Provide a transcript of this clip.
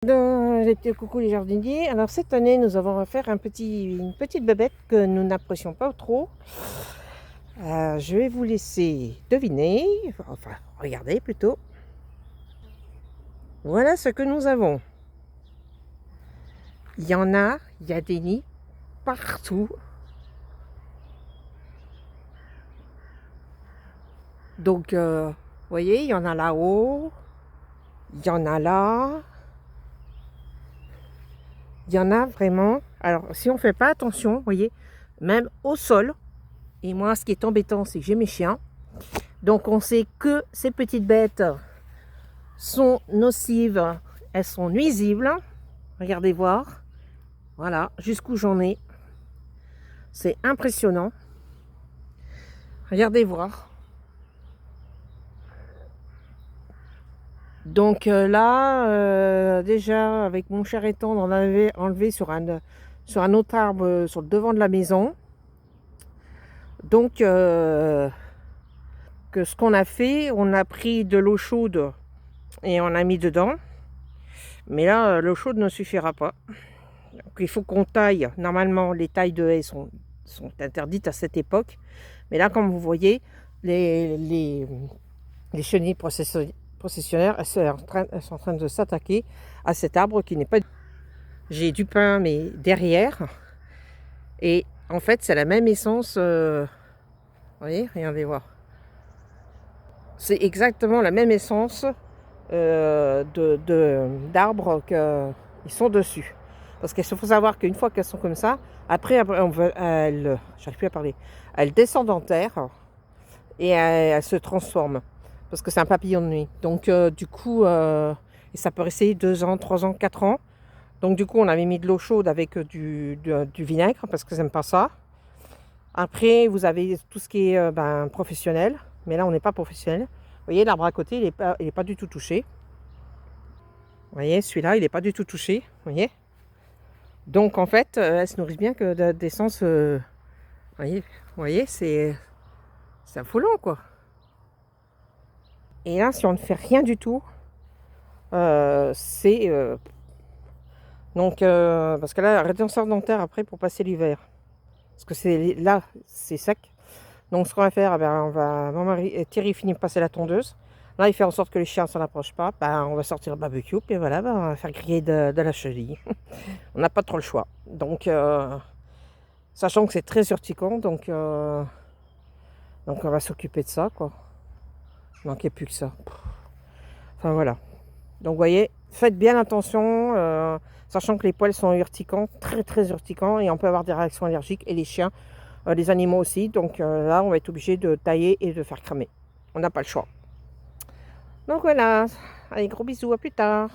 Les petits coucou les jardiniers. Alors cette année, nous avons affaire à une petite bébête que nous n'apprécions pas trop. Je vais vous laisser deviner, enfin regarder plutôt. Voilà ce que nous avons. Il y a des nids partout. Donc, vous voyez, il y en a là-haut, il y en a là. Il y en a vraiment. Alors, si on ne fait pas attention, vous voyez, même au sol. Et moi, ce qui est embêtant, c'est que j'ai mes chiens. Donc, on sait que ces petites bêtes sont nocives. Elles sont nuisibles. Regardez voir. Voilà, jusqu'où j'en ai. C'est impressionnant. Regardez voir. Donc là, déjà, avec mon cher étang, on avait enlevé sur un autre arbre sur le devant de la maison. Donc, que ce qu'on a fait, on a pris de l'eau chaude et on a mis dedans. Mais là, l'eau chaude ne suffira pas. Donc, il faut qu'on taille. Normalement, les tailles de haies sont interdites à cette époque. Mais là, comme vous voyez, les chenilles processionnaires, elles sont en train de s'attaquer à cet arbre qui n'est pas... J'ai du pin, mais derrière. Et en fait, c'est la même essence. Vous voyez, regardez voir. C'est exactement la même essence d'arbres qu'ils sont dessus. Parce qu'il faut savoir qu'une fois qu'elles sont comme ça, après j'arrive plus à parler, elles descendent en terre et elles se transforment. Parce que c'est un papillon de nuit. Donc du coup, et ça peut rester 2 ans, 3 ans, 4 ans. Donc du coup, on avait mis de l'eau chaude avec du vinaigre parce que j'aime pas ça. Après, vous avez tout ce qui est professionnel. Mais là, on n'est pas professionnel. Vous voyez, l'arbre à côté, il est pas du tout touché. Vous voyez, celui-là, il n'est pas du tout touché. Vous voyez. Donc, en fait, elles se nourrissent bien que d'essence. Vous voyez, c'est affolant, quoi. Et là, si on ne fait rien du tout, c'est... parce que là, la rétention dentaire après pour passer l'hiver. Parce que là, c'est sec. Donc, ce qu'on va faire, mon mari, Thierry finit de passer la tondeuse. Là, il fait en sorte que les chiens ne s'en approchent pas. On va sortir le barbecue, puis voilà, on va faire griller de la chenille. On n'a pas trop le choix. Donc, sachant que c'est très urticant, donc on va s'occuper de ça, quoi. Il ne manquait plus que ça. Enfin, voilà. Donc, vous voyez, faites bien attention, sachant que les poils sont urticants, très, très urticants, et on peut avoir des réactions allergiques, et les chiens, les animaux aussi. Donc, là, on va être obligé de tailler et de faire cramer. On n'a pas le choix. Donc, voilà. Allez, gros bisous, à plus tard.